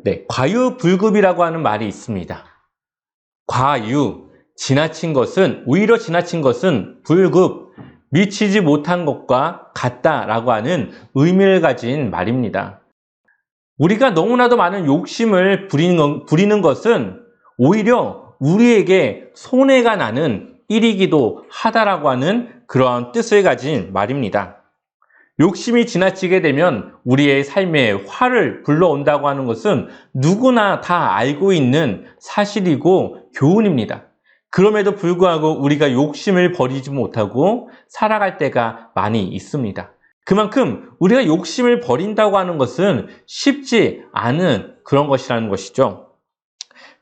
네, 과유불급이라고 하는 말이 있습니다. 과유, 오히려 지나친 것은 불급, 미치지 못한 것과 같다라고 하는 의미를 가진 말입니다. 우리가 너무나도 많은 욕심을 부리는 것은 오히려 우리에게 손해가 나는 일이기도 하다라고 하는 그런 뜻을 가진 말입니다. 욕심이 지나치게 되면 우리의 삶에 화를 불러온다고 하는 것은 누구나 다 알고 있는 사실이고 교훈입니다. 그럼에도 불구하고 우리가 욕심을 버리지 못하고 살아갈 때가 많이 있습니다. 그만큼 우리가 욕심을 버린다고 하는 것은 쉽지 않은 그런 것이라는 것이죠.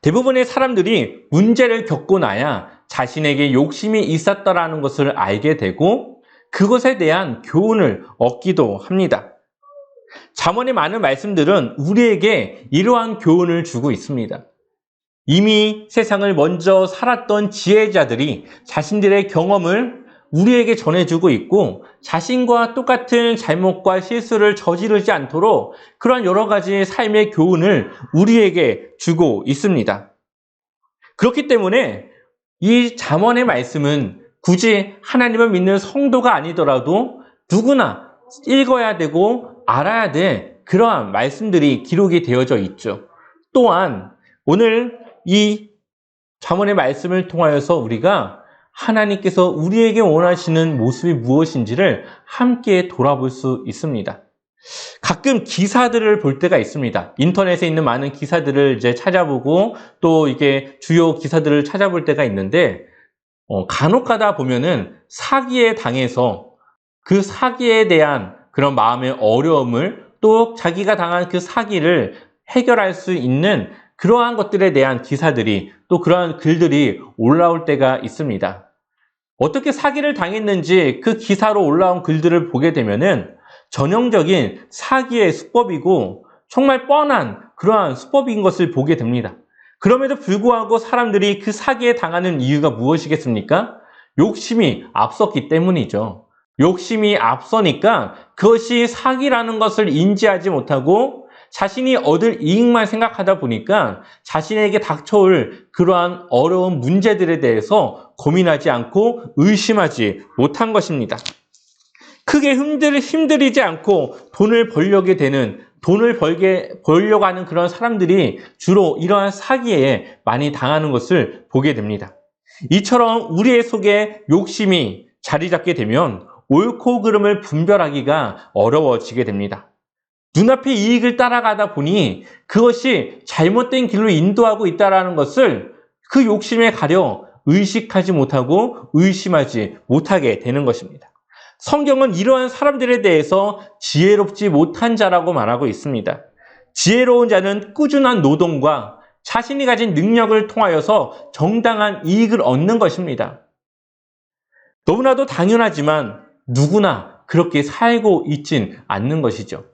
대부분의 사람들이 문제를 겪고 나야 자신에게 욕심이 있었다라는 것을 알게 되고 그것에 대한 교훈을 얻기도 합니다. 잠언의 많은 말씀들은 우리에게 이러한 교훈을 주고 있습니다. 이미 세상을 먼저 살았던 지혜자들이 자신들의 경험을 우리에게 전해주고 있고 자신과 똑같은 잘못과 실수를 저지르지 않도록 그러한 여러 가지 삶의 교훈을 우리에게 주고 있습니다. 그렇기 때문에 이 잠언의 말씀은 굳이 하나님을 믿는 성도가 아니더라도 누구나 읽어야 되고 알아야 될 그러한 말씀들이 기록이 되어져 있죠. 또한 오늘 이 잠언의 말씀을 통하여서 우리가 하나님께서 우리에게 원하시는 모습이 무엇인지를 함께 돌아볼 수 있습니다. 가끔 기사들을 볼 때가 있습니다. 인터넷에 있는 많은 기사들을 이제 찾아보고 또 이게 주요 기사들을 찾아볼 때가 있는데 간혹 가다 보면은 사기에 당해서 그 사기에 대한 그런 마음의 어려움을 또 자기가 당한 그 사기를 해결할 수 있는 그러한 것들에 대한 기사들이 또 그러한 글들이 올라올 때가 있습니다. 어떻게 사기를 당했는지 그 기사로 올라온 글들을 보게 되면은 전형적인 사기의 수법이고 정말 뻔한 그러한 수법인 것을 보게 됩니다. 그럼에도 불구하고 사람들이 그 사기에 당하는 이유가 무엇이겠습니까? 욕심이 앞섰기 때문이죠. 욕심이 앞서니까 그것이 사기라는 것을 인지하지 못하고 자신이 얻을 이익만 생각하다 보니까 자신에게 닥쳐올 그러한 어려운 문제들에 대해서 고민하지 않고 의심하지 못한 것입니다. 크게 힘들이지 않고 돈을 벌려고 하는 그런 사람들이 주로 이러한 사기에 많이 당하는 것을 보게 됩니다. 이처럼 우리의 속에 욕심이 자리 잡게 되면 옳고 그름을 분별하기가 어려워지게 됩니다. 눈앞의 이익을 따라가다 보니 그것이 잘못된 길로 인도하고 있다는 것을 그 욕심에 가려 의식하지 못하고 의심하지 못하게 되는 것입니다. 성경은 이러한 사람들에 대해서 지혜롭지 못한 자라고 말하고 있습니다. 지혜로운 자는 꾸준한 노동과 자신이 가진 능력을 통하여서 정당한 이익을 얻는 것입니다. 너무나도 당연하지만 누구나 그렇게 살고 있진 않는 것이죠.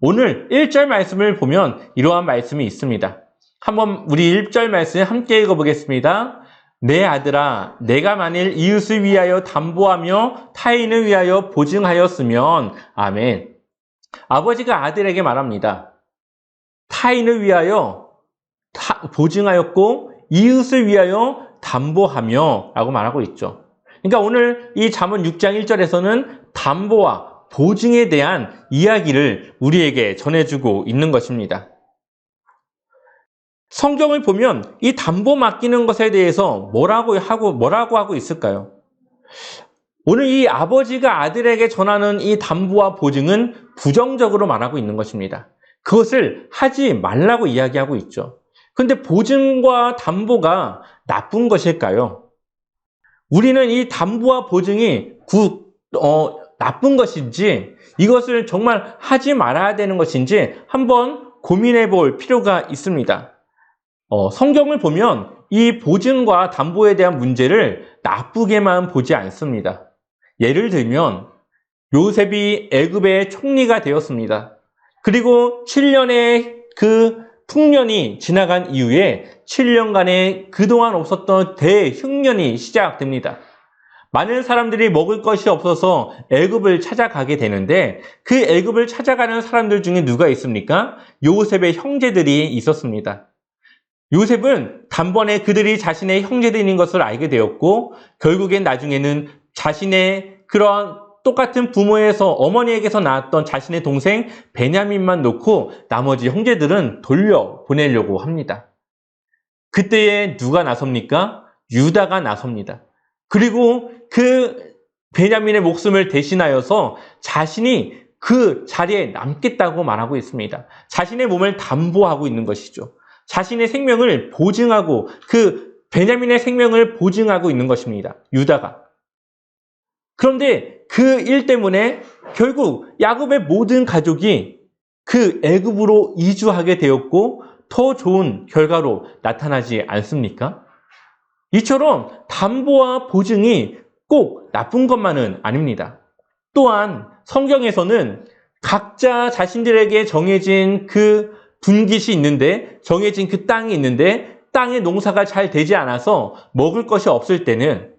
오늘 1절 말씀을 보면 이러한 말씀이 있습니다. 한번 우리 1절 말씀 함께 읽어보겠습니다. 내 아들아, 내가 만일 이웃을 위하여 담보하며 타인을 위하여 보증하였으면, 아멘. 아버지가 아들에게 말합니다. 타인을 위하여 보증하였고 이웃을 위하여 담보하며 라고 말하고 있죠. 그러니까 오늘 이 잠언 6장 1절에서는 담보와 보증에 대한 이야기를 우리에게 전해주고 있는 것입니다. 성경을 보면 이 담보 맡기는 것에 대해서 뭐라고 하고 있을까요? 오늘 이 아버지가 아들에게 전하는 이 담보와 보증은 부정적으로 말하고 있는 것입니다. 그것을 하지 말라고 이야기하고 있죠. 그런데 보증과 담보가 나쁜 것일까요? 우리는 이 담보와 보증이 나쁜 것인지 이것을 정말 하지 말아야 되는 것인지 한번 고민해 볼 필요가 있습니다. 성경을 보면 이 보증과 담보에 대한 문제를 나쁘게만 보지 않습니다. 예를 들면 요셉이 애굽의 총리가 되었습니다. 그리고 7년의 그 풍년이 지나간 이후에 7년간의 그동안 없었던 대흉년이 시작됩니다. 많은 사람들이 먹을 것이 없어서 애굽을 찾아가게 되는데 그 애굽을 찾아가는 사람들 중에 누가 있습니까? 요셉의 형제들이 있었습니다. 요셉은 단번에 그들이 자신의 형제들인 것을 알게 되었고 결국엔 나중에는 자신의 그런 똑같은 부모에서 어머니에게서 낳았던 자신의 동생 베냐민만 놓고 나머지 형제들은 돌려보내려고 합니다. 그때에 누가 나섭니까? 유다가 나섭니다. 그리고 그 베냐민의 목숨을 대신하여서 자신이 그 자리에 남겠다고 말하고 있습니다. 자신의 몸을 담보하고 있는 것이죠. 자신의 생명을 보증하고 그 베냐민의 생명을 보증하고 있는 것입니다. 유다가. 그런데 그 일 때문에 결국 야곱의 모든 가족이 그 애굽으로 이주하게 되었고 더 좋은 결과로 나타나지 않습니까? 이처럼 담보와 보증이 꼭 나쁜 것만은 아닙니다. 또한 성경에서는 각자 자신들에게 정해진 그 분깃이 있는데 정해진 그 땅이 있는데 땅의 농사가 잘 되지 않아서 먹을 것이 없을 때는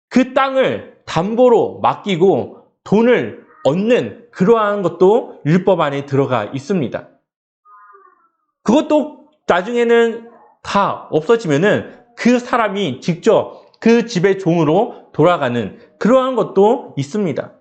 그 땅을 담보로 맡기고 돈을 얻는 그러한 것도 율법 안에 들어가 있습니다. 그것도 나중에는 다 없어지면은 그 사람이 직접 그 집의 종으로 돌아가는 그러한 것도 있습니다.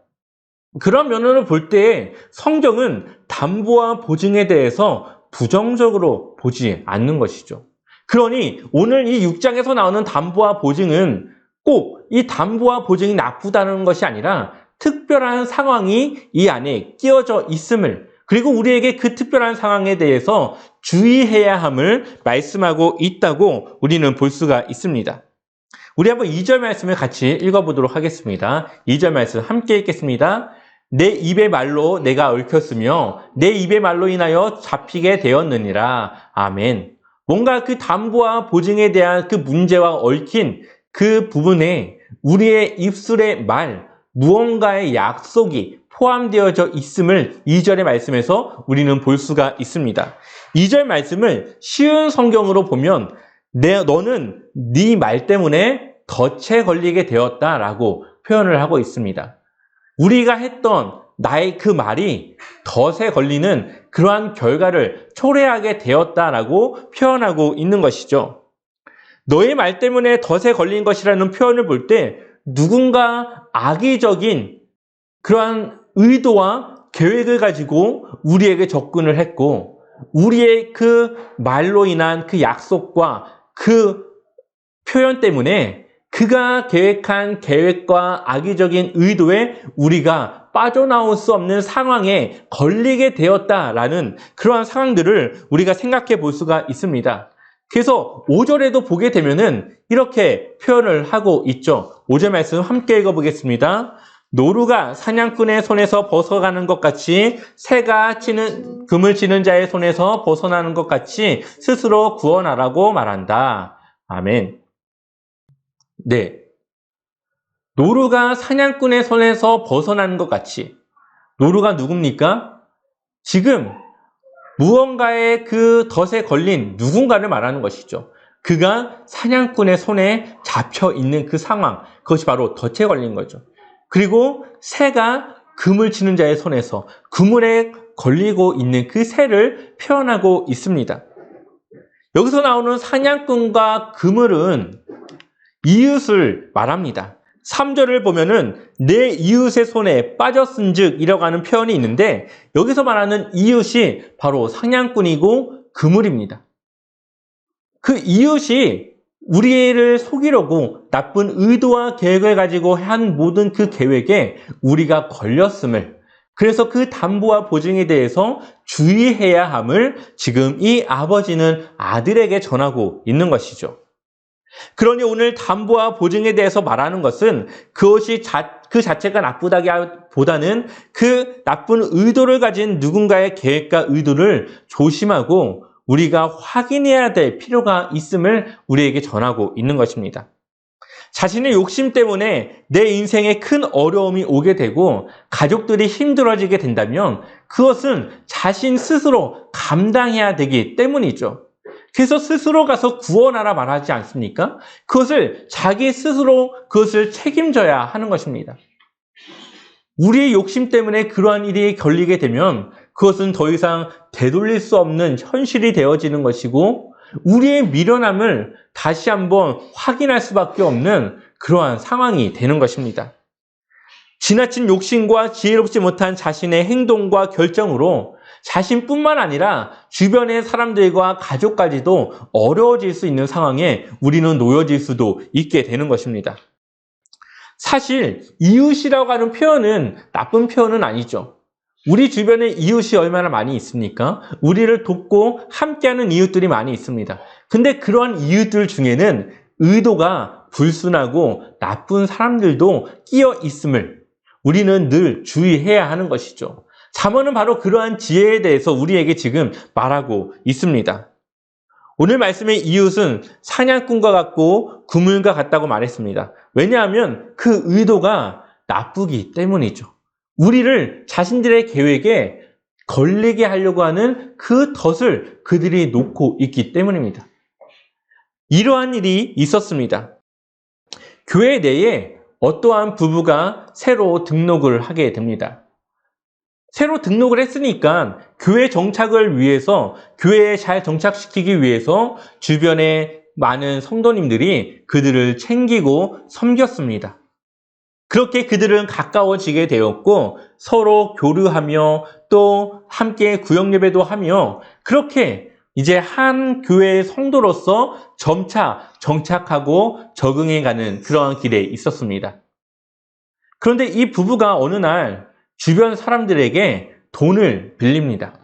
그런 면으로 볼 때 성경은 담보와 보증에 대해서 부정적으로 보지 않는 것이죠. 그러니 오늘 이 6장에서 나오는 담보와 보증은 꼭 이 담보와 보증이 나쁘다는 것이 아니라 특별한 상황이 이 안에 끼어져 있음을 그리고 우리에게 그 특별한 상황에 대해서 주의해야 함을 말씀하고 있다고 우리는 볼 수가 있습니다. 우리 한번 2절 말씀을 같이 읽어보도록 하겠습니다. 2절 말씀 함께 읽겠습니다. 내 입의 말로 내가 얽혔으며 내 입의 말로 인하여 잡히게 되었느니라. 아멘. 뭔가 그 담보와 보증에 대한 그 문제와 얽힌 그 부분에 우리의 입술의 말, 무언가의 약속이 포함되어져 있음을 2절의 말씀에서 우리는 볼 수가 있습니다. 2절 말씀을 쉬운 성경으로 보면 너는 네 말 때문에 덫에 걸리게 되었다라고 표현을 하고 있습니다. 우리가 했던 나의 그 말이 덫에 걸리는 그러한 결과를 초래하게 되었다라고 표현하고 있는 것이죠. 너의 말 때문에 덫에 걸린 것이라는 표현을 볼 때 누군가 악의적인 그러한 의도와 계획을 가지고 우리에게 접근을 했고 우리의 그 말로 인한 그 약속과 그 표현 때문에 그가 계획한 계획과 악의적인 의도에 우리가 빠져나올 수 없는 상황에 걸리게 되었다라는 그러한 상황들을 우리가 생각해 볼 수가 있습니다. 그래서 5절에도 보게 되면은 이렇게 표현을 하고 있죠. 5절 말씀 함께 읽어보겠습니다. 노루가 사냥꾼의 손에서 벗어가는 것 같이 새가 금을 치는 자의 손에서 벗어나는 것 같이 스스로 구원하라고 말한다. 아멘. 네. 노루가 사냥꾼의 손에서 벗어나는 것 같이. 노루가 누굽니까? 지금 무언가의 그 덫에 걸린 누군가를 말하는 것이죠. 그가 사냥꾼의 손에 잡혀 있는 그 상황, 그것이 바로 덫에 걸린 거죠. 그리고 새가 금을 치는 자의 손에서 그물에 걸리고 있는 그 새를 표현하고 있습니다. 여기서 나오는 사냥꾼과 그물은 이웃을 말합니다. 3절을 보면은 내 이웃의 손에 빠졌은즉 이라고 하는 표현이 있는데 여기서 말하는 이웃이 바로 사냥꾼이고 그물입니다. 그 이웃이 우리를 속이려고 나쁜 의도와 계획을 가지고 한 모든 그 계획에 우리가 걸렸음을 그래서 그 담보와 보증에 대해서 주의해야 함을 지금 이 아버지는 아들에게 전하고 있는 것이죠. 그러니 오늘 담보와 보증에 대해서 말하는 것은 그것이 그 자체가 나쁘다기보다는 그 나쁜 의도를 가진 누군가의 계획과 의도를 조심하고 우리가 확인해야 될 필요가 있음을 우리에게 전하고 있는 것입니다. 자신의 욕심 때문에 내 인생에 큰 어려움이 오게 되고 가족들이 힘들어지게 된다면 그것은 자신 스스로 감당해야 되기 때문이죠. 그래서 스스로 가서 구원하라 말하지 않습니까? 그것을 자기 스스로 그것을 책임져야 하는 것입니다. 우리의 욕심 때문에 그러한 일이 걸리게 되면 그것은 더 이상 되돌릴 수 없는 현실이 되어지는 것이고 우리의 미련함을 다시 한번 확인할 수밖에 없는 그러한 상황이 되는 것입니다. 지나친 욕심과 지혜롭지 못한 자신의 행동과 결정으로 자신뿐만 아니라 주변의 사람들과 가족까지도 어려워질 수 있는 상황에 우리는 놓여질 수도 있게 되는 것입니다. 사실 이웃이라고 하는 표현은 나쁜 표현은 아니죠. 우리 주변에 이웃이 얼마나 많이 있습니까? 우리를 돕고 함께하는 이웃들이 많이 있습니다. 근데 그러한 이웃들 중에는 의도가 불순하고 나쁜 사람들도 끼어 있음을 우리는 늘 주의해야 하는 것이죠. 잠언은 바로 그러한 지혜에 대해서 우리에게 지금 말하고 있습니다. 오늘 말씀의 이웃은 사냥꾼과 같고 그물과 같다고 말했습니다. 왜냐하면 그 의도가 나쁘기 때문이죠. 우리를 자신들의 계획에 걸리게 하려고 하는 그 덫을 그들이 놓고 있기 때문입니다. 이러한 일이 있었습니다. 교회 내에 어떠한 부부가 새로 등록을 하게 됩니다. 새로 등록을 했으니까 교회 정착을 위해서, 교회에 잘 정착시키기 위해서 주변에 많은 성도님들이 그들을 챙기고 섬겼습니다. 그렇게 그들은 가까워지게 되었고 서로 교류하며 또 함께 구역예배도 하며 그렇게 이제 한 교회의 성도로서 점차 정착하고 적응해가는 그러한 길에 있었습니다. 그런데 이 부부가 어느 날 주변 사람들에게 돈을 빌립니다.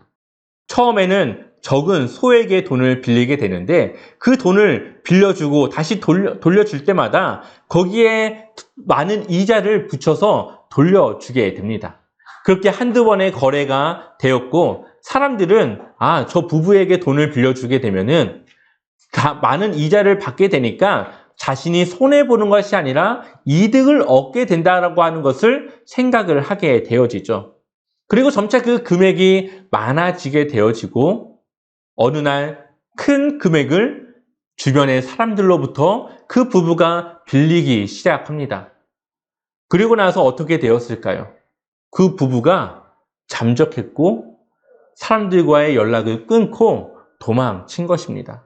처음에는 적은 소액의 돈을 빌리게 되는데 그 돈을 빌려주고 다시 돌려줄 때마다 거기에 많은 이자를 붙여서 돌려주게 됩니다. 그렇게 한두 번의 거래가 되었고 사람들은 저 부부에게 돈을 빌려주게 되면은 많은 이자를 받게 되니까 자신이 손해보는 것이 아니라 이득을 얻게 된다라고 하는 것을 생각을 하게 되어지죠. 그리고 점차 그 금액이 많아지게 되어지고 어느 날 큰 금액을 주변의 사람들로부터 그 부부가 빌리기 시작합니다. 그리고 나서 어떻게 되었을까요? 그 부부가 잠적했고 사람들과의 연락을 끊고 도망친 것입니다.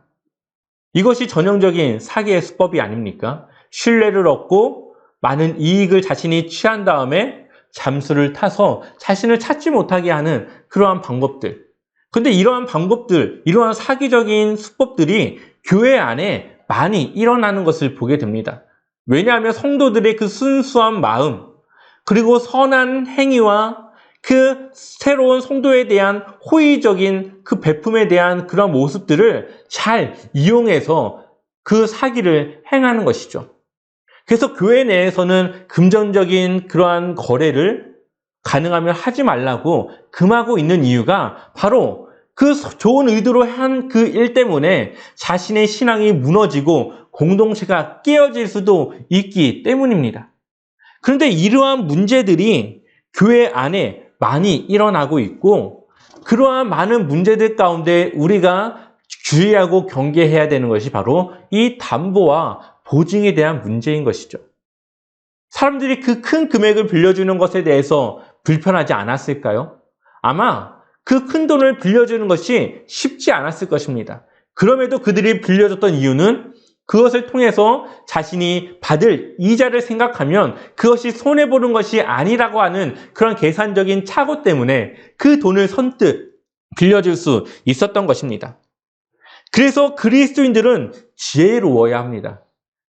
이것이 전형적인 사기의 수법이 아닙니까? 신뢰를 얻고 많은 이익을 자신이 취한 다음에 잠수를 타서 자신을 찾지 못하게 하는 그러한 방법들. 근데 이러한 방법들, 이러한 사기적인 수법들이 교회 안에 많이 일어나는 것을 보게 됩니다. 왜냐하면 성도들의 그 순수한 마음, 그리고 선한 행위와 그 새로운 성도에 대한 호의적인 그 베품에 대한 그런 모습들을 잘 이용해서 그 사기를 행하는 것이죠. 그래서 교회 내에서는 금전적인 그러한 거래를 가능하면 하지 말라고 금하고 있는 이유가 바로 그 좋은 의도로 한 그 일 때문에 자신의 신앙이 무너지고 공동체가 깨어질 수도 있기 때문입니다. 그런데 이러한 문제들이 교회 안에 많이 일어나고 있고 그러한 많은 문제들 가운데 우리가 주의하고 경계해야 되는 것이 바로 이 담보와 보증에 대한 문제인 것이죠. 사람들이 그 큰 금액을 빌려주는 것에 대해서 불편하지 않았을까요? 아마 그 큰 돈을 빌려주는 것이 쉽지 않았을 것입니다. 그럼에도 그들이 빌려줬던 이유는 그것을 통해서 자신이 받을 이자를 생각하면 그것이 손해보는 것이 아니라고 하는 그런 계산적인 착오 때문에 그 돈을 선뜻 빌려줄 수 있었던 것입니다. 그래서 그리스도인들은 지혜로워야 합니다.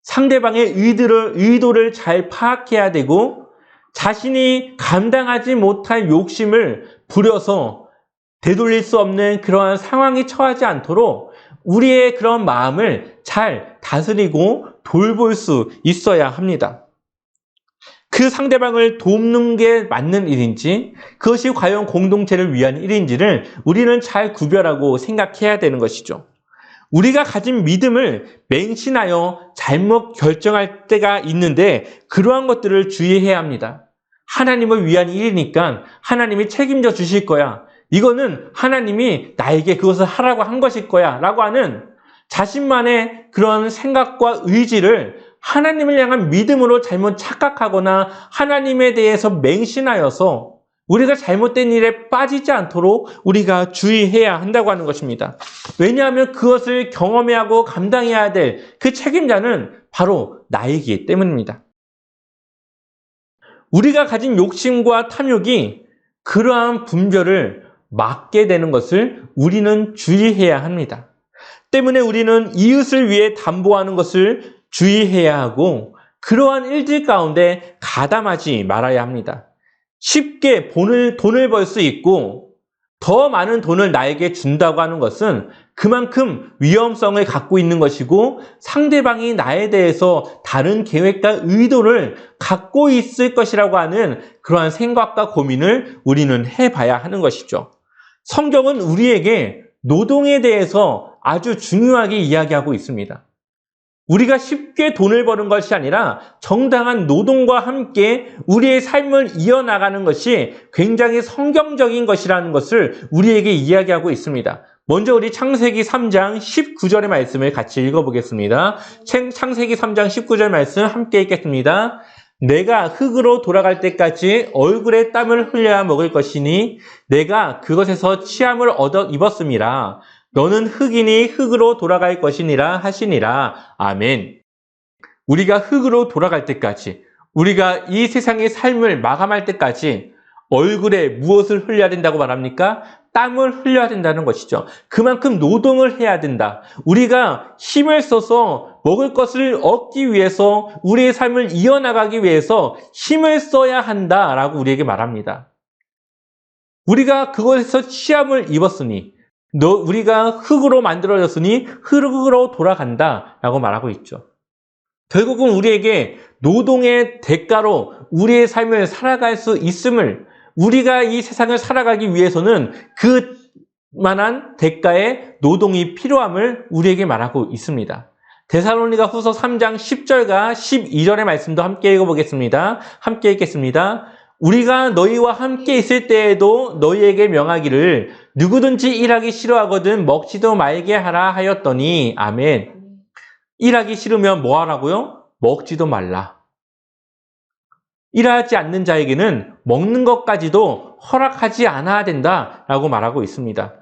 상대방의 의도를 잘 파악해야 되고 자신이 감당하지 못할 욕심을 부려서 되돌릴 수 없는 그러한 상황에 처하지 않도록 우리의 그런 마음을 잘 다스리고 돌볼 수 있어야 합니다. 그 상대방을 돕는 게 맞는 일인지 그것이 과연 공동체를 위한 일인지를 우리는 잘 구별하고 생각해야 되는 것이죠. 우리가 가진 믿음을 맹신하여 잘못 결정할 때가 있는데 그러한 것들을 주의해야 합니다. 하나님을 위한 일이니까 하나님이 책임져 주실 거야. 이거는 하나님이 나에게 그것을 하라고 한 것일 거야 라고 하는 자신만의 그런 생각과 의지를 하나님을 향한 믿음으로 잘못 착각하거나 하나님에 대해서 맹신하여서 우리가 잘못된 일에 빠지지 않도록 우리가 주의해야 한다고 하는 것입니다. 왜냐하면 그것을 경험해야 하고 감당해야 될 그 책임자는 바로 나이기 때문입니다. 우리가 가진 욕심과 탐욕이 그러한 분별을 막게 되는 것을 우리는 주의해야 합니다. 때문에 우리는 이웃을 위해 담보하는 것을 주의해야 하고 그러한 일들 가운데 가담하지 말아야 합니다. 쉽게 돈을 벌 수 있고 더 많은 돈을 나에게 준다고 하는 것은 그만큼 위험성을 갖고 있는 것이고 상대방이 나에 대해서 다른 계획과 의도를 갖고 있을 것이라고 하는 그러한 생각과 고민을 우리는 해봐야 하는 것이죠. 성경은 우리에게 노동에 대해서 아주 중요하게 이야기하고 있습니다. 우리가 쉽게 돈을 버는 것이 아니라 정당한 노동과 함께 우리의 삶을 이어나가는 것이 굉장히 성경적인 것이라는 것을 우리에게 이야기하고 있습니다. 먼저 우리 창세기 3장 19절의 말씀을 같이 읽어보겠습니다. 창세기 3장 19절 말씀 함께 읽겠습니다. 내가 흙으로 돌아갈 때까지 얼굴에 땀을 흘려야 먹을 것이니 내가 그것에서 취함을 얻어 입었음이라. 너는 흙이니 흙으로 돌아갈 것이니라 하시니라. 아멘. 우리가 흙으로 돌아갈 때까지, 우리가 이 세상의 삶을 마감할 때까지 얼굴에 무엇을 흘려야 된다고 말합니까? 땀을 흘려야 된다는 것이죠. 그만큼 노동을 해야 된다. 우리가 힘을 써서 먹을 것을 얻기 위해서 우리의 삶을 이어나가기 위해서 힘을 써야 한다라고 우리에게 말합니다. 우리가 그것에서 취함을 입었으니 우리가 흙으로 만들어졌으니 흙으로 돌아간다라고 말하고 있죠. 결국은 우리에게 노동의 대가로 우리의 삶을 살아갈 수 있음을, 우리가 이 세상을 살아가기 위해서는 그만한 대가의 노동이 필요함을 우리에게 말하고 있습니다. 데살로니가 후서 3장 10절과 12절의 말씀도 함께 읽어보겠습니다. 함께 읽겠습니다. 우리가 너희와 함께 있을 때에도 너희에게 명하기를 누구든지 일하기 싫어하거든 먹지도 말게 하라 하였더니 아멘. 일하기 싫으면 뭐 하라고요? 먹지도 말라. 일하지 않는 자에게는 먹는 것까지도 허락하지 않아야 된다라고 말하고 있습니다.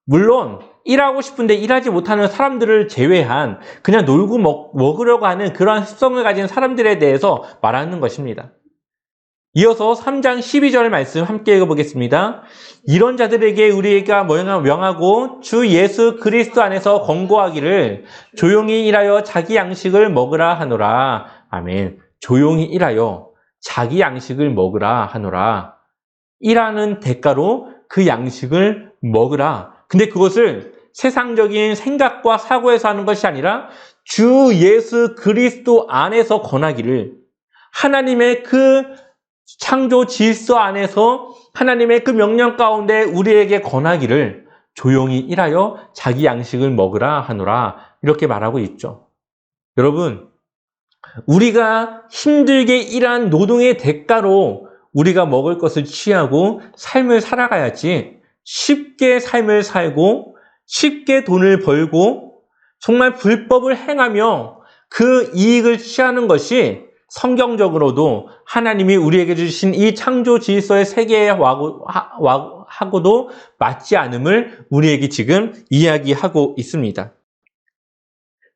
물론 일하고 싶은데 일하지 못하는 사람들을 제외한 그냥 놀고 먹으려고 하는 그러한 습성을 가진 사람들에 대해서 말하는 것입니다. 이어서 3장 12절 말씀 함께 읽어보겠습니다. 이런 자들에게 우리가 명하고 주 예수 그리스도 안에서 권고하기를 조용히 일하여 자기 양식을 먹으라 하노라. 아멘. 조용히 일하여 자기 양식을 먹으라 하노라. 일하는 대가로 그 양식을 먹으라. 근데 그것을 세상적인 생각과 사고에서 하는 것이 아니라 주 예수 그리스도 안에서 권하기를, 하나님의 그 창조 질서 안에서 하나님의 그 명령 가운데 우리에게 권하기를 조용히 일하여 자기 양식을 먹으라 하노라. 이렇게 말하고 있죠. 여러분, 우리가 힘들게 일한 노동의 대가로 우리가 먹을 것을 취하고 삶을 살아가야지, 쉽게 삶을 살고 쉽게 돈을 벌고 정말 불법을 행하며 그 이익을 취하는 것이 성경적으로도 하나님이 우리에게 주신 이 창조 질서의 세계하고도 맞지 않음을 우리에게 지금 이야기하고 있습니다.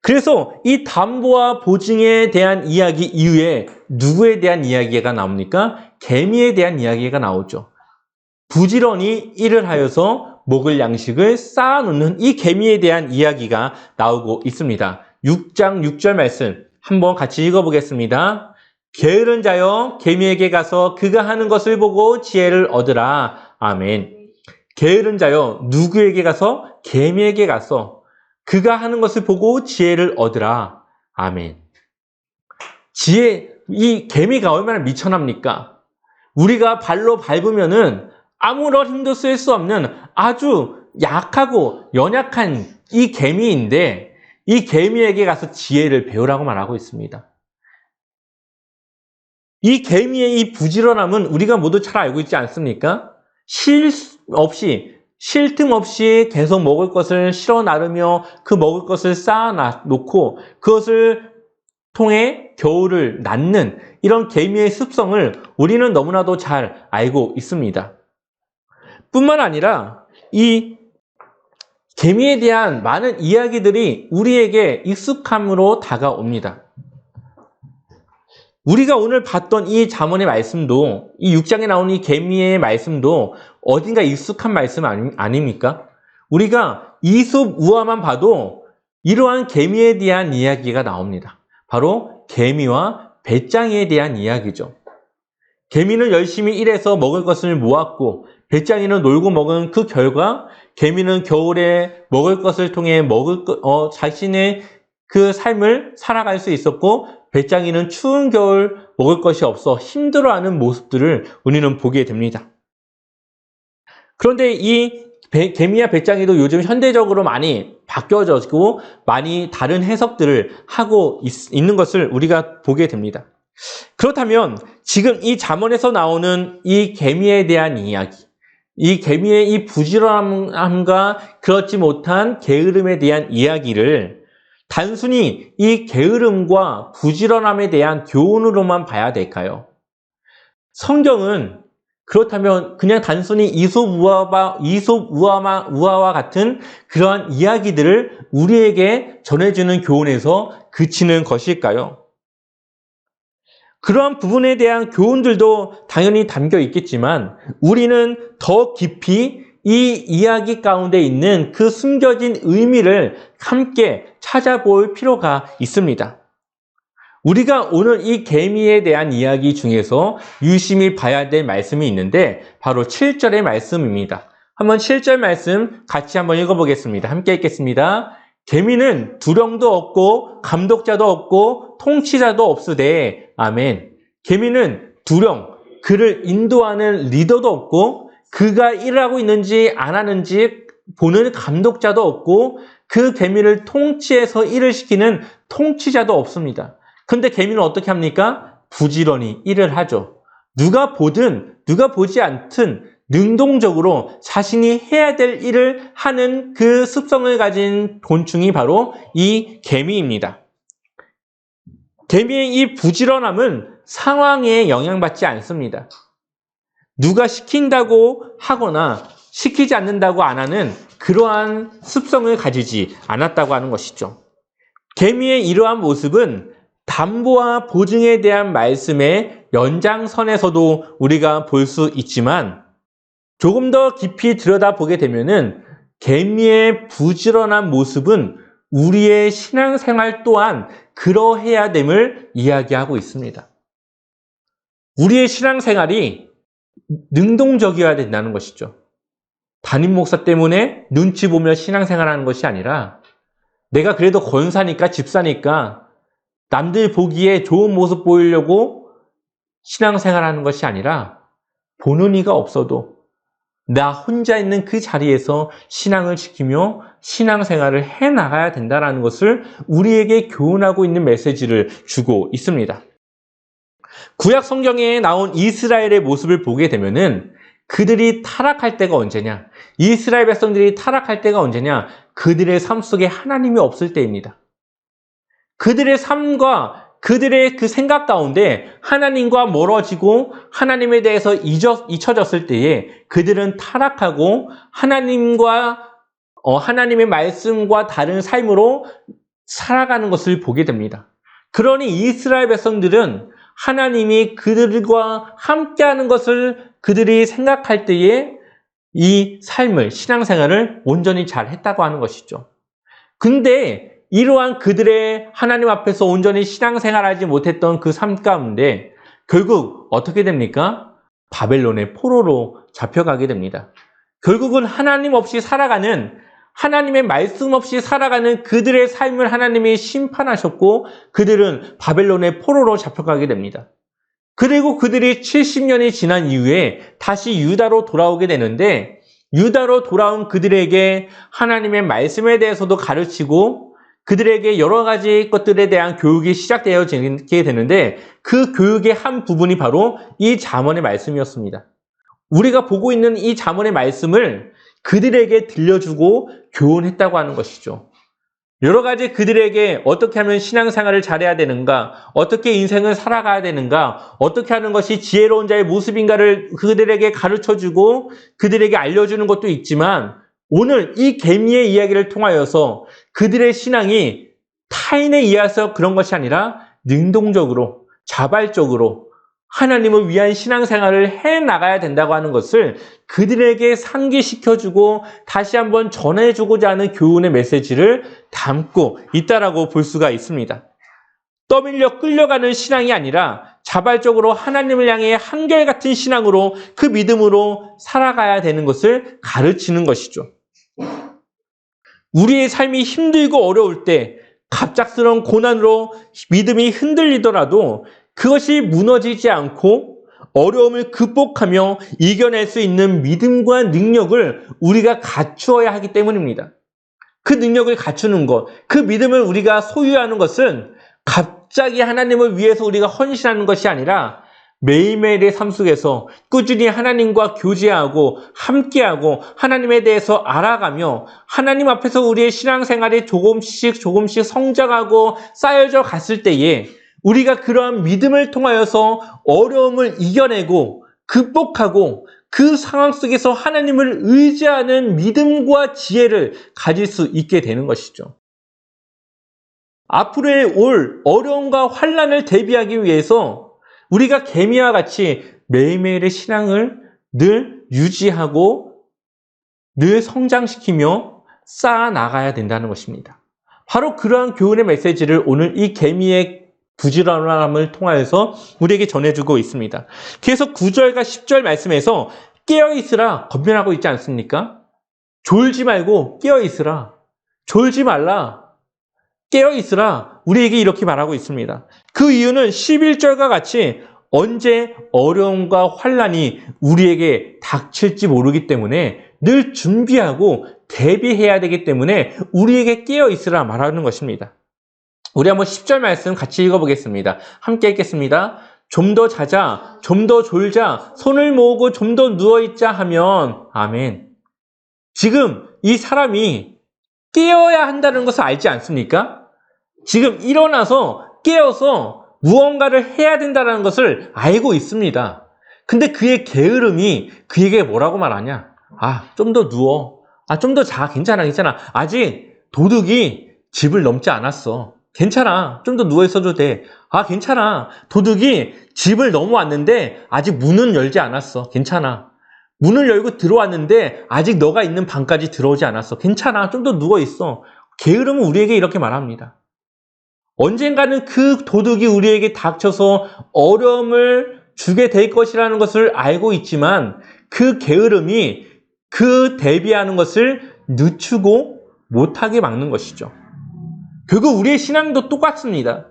그래서 이 담보와 보증에 대한 이야기 이후에 누구에 대한 이야기가 나옵니까? 개미에 대한 이야기가 나오죠. 부지런히 일을 하여서 먹을 양식을 쌓아놓는 이 개미에 대한 이야기가 나오고 있습니다. 6장 6절 말씀 한번 같이 읽어보겠습니다. 게으른 자여 개미에게 가서 그가 하는 것을 보고 지혜를 얻으라. 아멘. 게으른 자여 누구에게 가서? 개미에게 가서 그가 하는 것을 보고 지혜를 얻으라. 아멘. 이 개미가 얼마나 미천합니까? 우리가 발로 밟으면은 아무런 힘도 쓸 수 없는 아주 약하고 연약한 이 개미인데 이 개미에게 가서 지혜를 배우라고 말하고 있습니다. 이 개미의 이 부지런함은 우리가 모두 잘 알고 있지 않습니까? 쉴 수 없이 쉴 틈 없이 계속 먹을 것을 실어 나르며 그 먹을 것을 쌓아 놓고 그것을 통해 겨울을 낳는 이런 개미의 습성을 우리는 너무나도 잘 알고 있습니다. 뿐만 아니라 이 개미에 대한 많은 이야기들이 우리에게 익숙함으로 다가옵니다. 우리가 오늘 봤던 이 잠언의 말씀도, 이 6장에 나오는 이 개미의 말씀도 어딘가 익숙한 말씀 아닙니까? 우리가 이솝 우화만 봐도 이러한 개미에 대한 이야기가 나옵니다. 바로 개미와 배짱이에 대한 이야기죠. 개미는 열심히 일해서 먹을 것을 모았고 배짱이는 놀고 먹은 그 결과 개미는 겨울에 먹을 것을 통해 자신의 그 삶을 살아갈 수 있었고 배짱이는 추운 겨울 먹을 것이 없어 힘들어하는 모습들을 우리는 보게 됩니다. 그런데 이 개미와 배짱이도 요즘 현대적으로 많이 바뀌어졌고 많이 다른 해석들을 하고 있는 것을 우리가 보게 됩니다. 그렇다면 지금 이 잠언에서 나오는 이 개미에 대한 이야기, 이 개미의 이 부지런함과 그렇지 못한 게으름에 대한 이야기를 단순히 이 게으름과 부지런함에 대한 교훈으로만 봐야 될까요? 성경은 그렇다면 그냥 단순히 이솝 우화와 같은 그러한 이야기들을 우리에게 전해주는 교훈에서 그치는 것일까요? 그러한 부분에 대한 교훈들도 당연히 담겨 있겠지만 우리는 더 깊이 이 이야기 가운데 있는 그 숨겨진 의미를 함께 찾아볼 필요가 있습니다. 우리가 오늘 이 개미에 대한 이야기 중에서 유심히 봐야 될 말씀이 있는데 바로 7절의 말씀입니다. 한번 7절 말씀 같이 한번 읽어보겠습니다. 함께 읽겠습니다. 개미는 두령도 없고 감독자도 없고 통치자도 없으되 아멘. 개미는 두령, 그를 인도하는 리더도 없고 그가 일하고 있는지 안 하는지 보는 감독자도 없고 그 개미를 통치해서 일을 시키는 통치자도 없습니다. 근데 개미는 어떻게 합니까? 부지런히 일을 하죠. 누가 보든 누가 보지 않든 능동적으로 자신이 해야 될 일을 하는 그 습성을 가진 곤충이 바로 이 개미입니다. 개미의 이 부지런함은 상황에 영향받지 않습니다. 누가 시킨다고 하거나 시키지 않는다고 안 하는 그러한 습성을 가지지 않았다고 하는 것이죠. 개미의 이러한 모습은 담보와 보증에 대한 말씀의 연장선에서도 우리가 볼 수 있지만 조금 더 깊이 들여다보게 되면은 개미의 부지런한 모습은 우리의 신앙생활 또한 그러해야 됨을 이야기하고 있습니다. 우리의 신앙생활이 능동적이어야 된다는 것이죠. 담임 목사 때문에 눈치 보며 신앙생활하는 것이 아니라 내가 그래도 권사니까 집사니까 남들 보기에 좋은 모습 보이려고 신앙생활하는 것이 아니라 보는 이가 없어도 나 혼자 있는 그 자리에서 신앙을 지키며 신앙생활을 해나가야 된다는 것을 우리에게 교훈하고 있는 메시지를 주고 있습니다. 구약 성경에 나온 이스라엘의 모습을 보게 되면은 그들이 타락할 때가 언제냐? 이스라엘 백성들이 타락할 때가 언제냐? 그들의 삶 속에 하나님이 없을 때입니다. 그들의 삶과 그들의 그 생각 가운데 하나님과 멀어지고 하나님에 대해서 잊혀졌을 때에 그들은 타락하고 하나님의 말씀과 다른 삶으로 살아가는 것을 보게 됩니다. 그러니 이스라엘 백성들은 하나님이 그들과 함께하는 것을 그들이 생각할 때에 이 삶을, 신앙생활을 온전히 잘 했다고 하는 것이죠. 근데 이러한 그들의 하나님 앞에서 온전히 신앙생활하지 못했던 그 삶 가운데 결국 어떻게 됩니까? 바벨론의 포로로 잡혀가게 됩니다. 결국은 하나님 없이 살아가는, 하나님의 말씀 없이 살아가는 그들의 삶을 하나님이 심판하셨고 그들은 바벨론의 포로로 잡혀가게 됩니다. 그리고 그들이 70년이 지난 이후에 다시 유다로 돌아오게 되는데 유다로 돌아온 그들에게 하나님의 말씀에 대해서도 가르치고 그들에게 여러 가지 것들에 대한 교육이 시작되어지게 되는데 그 교육의 한 부분이 바로 이 잠언의 말씀이었습니다. 우리가 보고 있는 이 잠언의 말씀을 그들에게 들려주고 교훈했다고 하는 것이죠. 여러 가지 그들에게 어떻게 하면 신앙생활을 잘해야 되는가, 어떻게 인생을 살아가야 되는가, 어떻게 하는 것이 지혜로운 자의 모습인가를 그들에게 가르쳐주고 그들에게 알려주는 것도 있지만, 오늘 이 계미의 이야기를 통하여서 그들의 신앙이 타인에 의해서 그런 것이 아니라 능동적으로, 자발적으로 하나님을 위한 신앙생활을 해나가야 된다고 하는 것을 그들에게 상기시켜주고 다시 한번 전해주고자 하는 교훈의 메시지를 담고 있다라고 볼 수가 있습니다. 떠밀려 끌려가는 신앙이 아니라 자발적으로 하나님을 향해 한결같은 신앙으로 그 믿음으로 살아가야 되는 것을 가르치는 것이죠. 우리의 삶이 힘들고 어려울 때 갑작스러운 고난으로 믿음이 흔들리더라도 그것이 무너지지 않고 어려움을 극복하며 이겨낼 수 있는 믿음과 능력을 우리가 갖추어야 하기 때문입니다. 그 능력을 갖추는 것, 그 믿음을 우리가 소유하는 것은 갑자기 하나님을 위해서 우리가 헌신하는 것이 아니라 매일매일의 삶 속에서 꾸준히 하나님과 교제하고 함께하고 하나님에 대해서 알아가며 하나님 앞에서 우리의 신앙생활이 조금씩 성장하고 쌓여져 갔을 때에 우리가 그러한 믿음을 통하여서 어려움을 이겨내고 극복하고 그 상황 속에서 하나님을 의지하는 믿음과 지혜를 가질 수 있게 되는 것이죠. 앞으로의 올 어려움과 환난을 대비하기 위해서 우리가 계미와 같이 매일매일의 신앙을 늘 유지하고 늘 성장시키며 쌓아나가야 된다는 것입니다. 바로 그러한 교훈의 메시지를 오늘 이 계미의 부지런함을 통하여서 우리에게 전해주고 있습니다. 그래서 9절과 10절 말씀에서 깨어있으라 권면하고 있지 않습니까? 졸지 말고 깨어있으라. 졸지 말라. 깨어있으라. 우리에게 이렇게 말하고 있습니다. 그 이유는 11절과 같이 언제 어려움과 환난이 우리에게 닥칠지 모르기 때문에 늘 준비하고 대비해야 되기 때문에 우리에게 깨어있으라 말하는 것입니다. 우리 한번 10절 말씀 같이 읽어보겠습니다. 함께 읽겠습니다. 좀 더 자자, 좀 더 졸자, 손을 모으고 좀 더 누워있자 하면 아멘. 지금 이 사람이 깨어야 한다는 것을 알지 않습니까? 지금 일어나서 깨어서 무언가를 해야 된다는 것을 알고 있습니다. 근데 그의 게으름이 그에게 뭐라고 말하냐? 좀 더 누워. 좀 더 자. 괜찮아. 아직 도둑이 집을 넘지 않았어. 괜찮아. 좀 더 누워있어도 돼. 괜찮아. 도둑이 집을 넘어왔는데 아직 문은 열지 않았어. 괜찮아. 문을 열고 들어왔는데 아직 너가 있는 방까지 들어오지 않았어. 괜찮아. 좀 더 누워있어. 게으름은 우리에게 이렇게 말합니다. 언젠가는 그 도둑이 우리에게 닥쳐서 어려움을 주게 될 것이라는 것을 알고 있지만 그 게으름이 그 대비하는 것을 늦추고 못하게 막는 것이죠. 결국 우리의 신앙도 똑같습니다.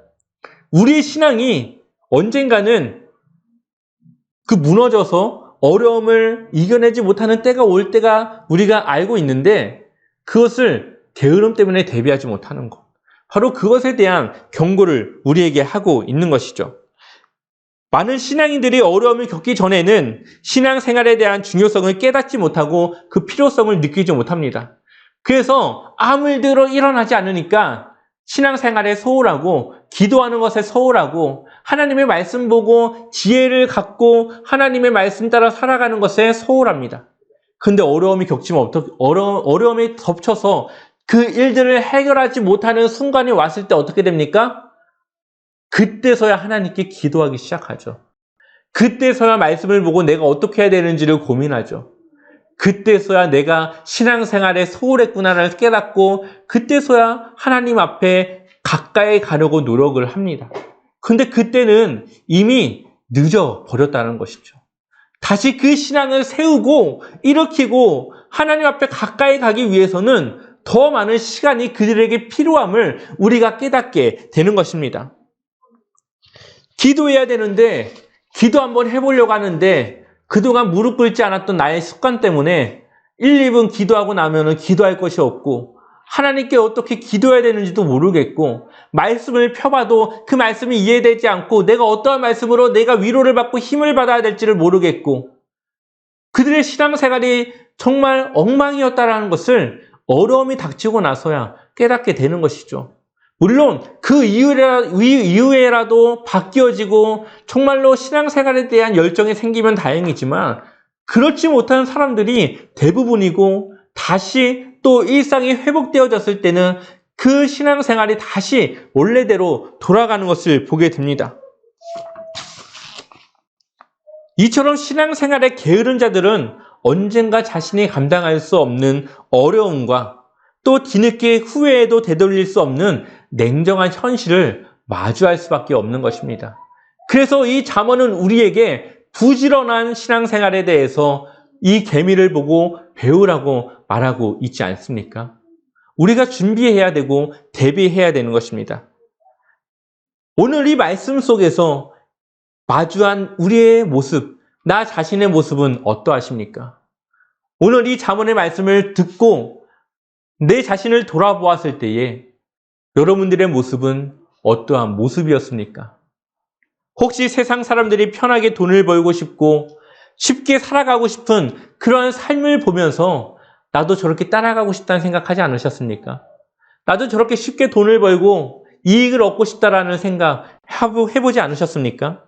우리의 신앙이 언젠가는 그 무너져서 어려움을 이겨내지 못하는 때가 올 때가 우리가 알고 있는데 그것을 게으름 때문에 대비하지 못하는 것. 바로 그것에 대한 경고를 우리에게 하고 있는 것이죠. 많은 신앙인들이 어려움을 겪기 전에는 신앙생활에 대한 중요성을 깨닫지 못하고 그 필요성을 느끼지 못합니다. 그래서 아무 일대로 일어나지 않으니까 신앙생활에 소홀하고 기도하는 것에 소홀하고 하나님의 말씀 보고 지혜를 갖고 하나님의 말씀 따라 살아가는 것에 소홀합니다. 근데 어려움이 겹치면 어려움이 덮쳐서 그 일들을 해결하지 못하는 순간이 왔을 때 어떻게 됩니까? 그때서야 하나님께 기도하기 시작하죠. 그때서야 말씀을 보고 내가 어떻게 해야 되는지를 고민하죠. 그때서야 내가 신앙생활에 소홀했구나를 깨닫고 그때서야 하나님 앞에 가까이 가려고 노력을 합니다. 근데 그때는 이미 늦어버렸다는 것이죠. 다시 그 신앙을 세우고 일으키고 하나님 앞에 가까이 가기 위해서는 더 많은 시간이 그들에게 필요함을 우리가 깨닫게 되는 것입니다. 기도해야 되는데 기도 한번 해보려고 하는데 그동안 무릎 꿇지 않았던 나의 습관 때문에 1, 2분 기도하고 나면은 기도할 것이 없고 하나님께 어떻게 기도해야 되는지도 모르겠고 말씀을 펴봐도 그 말씀이 이해되지 않고 내가 어떠한 말씀으로 내가 위로를 받고 힘을 받아야 될지를 모르겠고 그들의 신앙생활이 정말 엉망이었다라는 것을 어려움이 닥치고 나서야 깨닫게 되는 것이죠. 물론 그 이후에라도 바뀌어지고 정말로 신앙생활에 대한 열정이 생기면 다행이지만 그렇지 못한 사람들이 대부분이고 다시 또 일상이 회복되어졌을 때는 그 신앙생활이 다시 원래대로 돌아가는 것을 보게 됩니다. 이처럼 신앙생활에 게으른 자들은 언젠가 자신이 감당할 수 없는 어려움과 또 뒤늦게 후회에도 되돌릴 수 없는 냉정한 현실을 마주할 수밖에 없는 것입니다. 그래서 이 잠언은 우리에게 부지런한 신앙생활에 대해서 이 계미를 보고 배우라고 말하고 있지 않습니까? 우리가 준비해야 되고 대비해야 되는 것입니다. 오늘 이 말씀 속에서 마주한 우리의 모습, 나 자신의 모습은 어떠하십니까? 오늘 이 잠언의 말씀을 듣고 내 자신을 돌아보았을 때에 여러분들의 모습은 어떠한 모습이었습니까? 혹시 세상 사람들이 편하게 돈을 벌고 싶고 쉽게 살아가고 싶은 그런 삶을 보면서 나도 저렇게 따라가고 싶다는 생각하지 않으셨습니까? 나도 저렇게 쉽게 돈을 벌고 이익을 얻고 싶다라는 생각 해보지 않으셨습니까?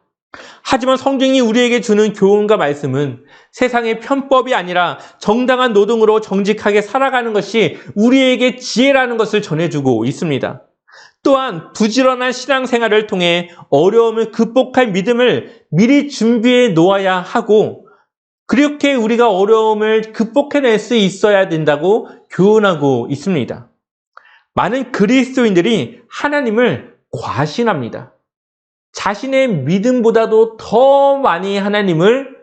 하지만 성경이 우리에게 주는 교훈과 말씀은 세상의 편법이 아니라 정당한 노동으로 정직하게 살아가는 것이 우리에게 지혜라는 것을 전해주고 있습니다. 또한 부지런한 신앙생활을 통해 어려움을 극복할 믿음을 미리 준비해 놓아야 하고 그렇게 우리가 어려움을 극복해낼 수 있어야 된다고 교훈하고 있습니다. 많은 그리스도인들이 하나님을 과신합니다. 자신의 믿음보다도 더 많이 하나님을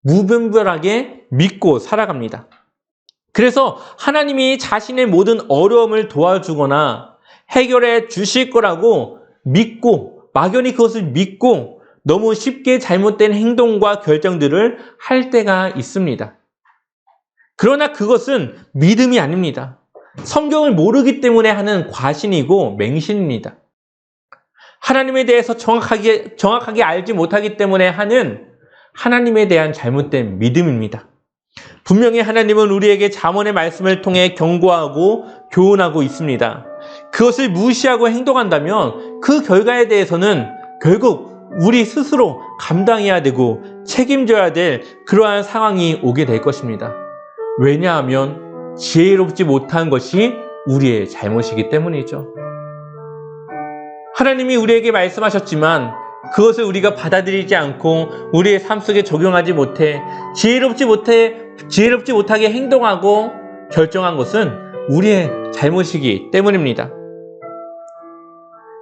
무분별하게 믿고 살아갑니다. 그래서 하나님이 자신의 모든 어려움을 도와주거나 해결해 주실 거라고 믿고 막연히 그것을 믿고 너무 쉽게 잘못된 행동과 결정들을 할 때가 있습니다. 그러나 그것은 믿음이 아닙니다. 성경을 모르기 때문에 하는 과신이고 맹신입니다. 하나님에 대해서 정확하게 알지 못하기 때문에 하는 하나님에 대한 잘못된 믿음입니다. 분명히 하나님은 우리에게 잠언의 말씀을 통해 경고하고 교훈하고 있습니다. 그것을 무시하고 행동한다면 그 결과에 대해서는 결국 우리 스스로 감당해야 되고 책임져야 될 그러한 상황이 오게 될 것입니다. 왜냐하면 지혜롭지 못한 것이 우리의 잘못이기 때문이죠. 하나님이 우리에게 말씀하셨지만 그것을 우리가 받아들이지 않고 우리의 삶 속에 적용하지 못해 지혜롭지 못하게 행동하고 결정한 것은 우리의 잘못이기 때문입니다.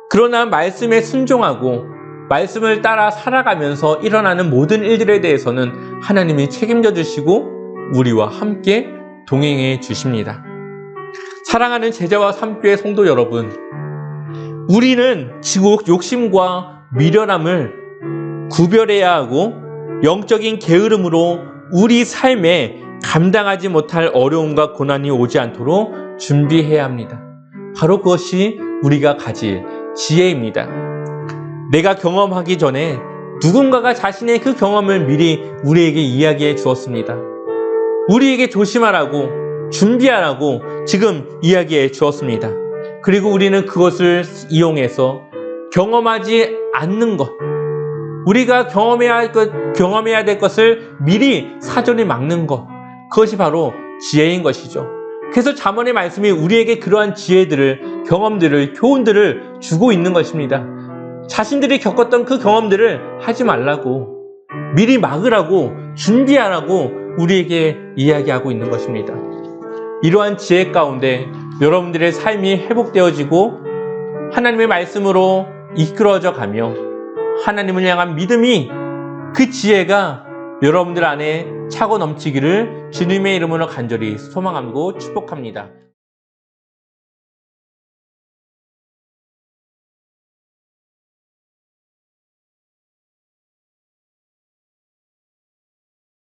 그러나 말씀에 순종하고 말씀을 따라 살아가면서 일어나는 모든 일들에 대해서는 하나님이 책임져 주시고 우리와 함께 동행해 주십니다. 사랑하는 제자와 삼교의 성도 여러분, 우리는 지옥 욕심과 미련함을 구별해야 하고 영적인 게으름으로 우리 삶에 감당하지 못할 어려움과 고난이 오지 않도록 준비해야 합니다. 바로 그것이 우리가 가질 지혜입니다. 내가 경험하기 전에 누군가가 자신의 그 경험을 미리 우리에게 이야기해 주었습니다. 우리에게 조심하라고 준비하라고 지금 이야기해 주었습니다. 그리고 우리는 그것을 이용해서 경험하지 않는 것, 우리가 경험해야 될 것을 미리 사전에 막는 것, 그것이 바로 지혜인 것이죠. 그래서 잠언의 말씀이 우리에게 그러한 지혜들을, 경험들을, 교훈들을 주고 있는 것입니다. 자신들이 겪었던 그 경험들을 하지 말라고, 미리 막으라고, 준비하라고 우리에게 이야기하고 있는 것입니다. 이러한 지혜 가운데 여러분들의 삶이 회복되어지고 하나님의 말씀으로 이끌어져 가며 하나님을 향한 믿음이, 그 지혜가 여러분들 안에 차고 넘치기를 주님의 이름으로 간절히 소망하고 축복합니다.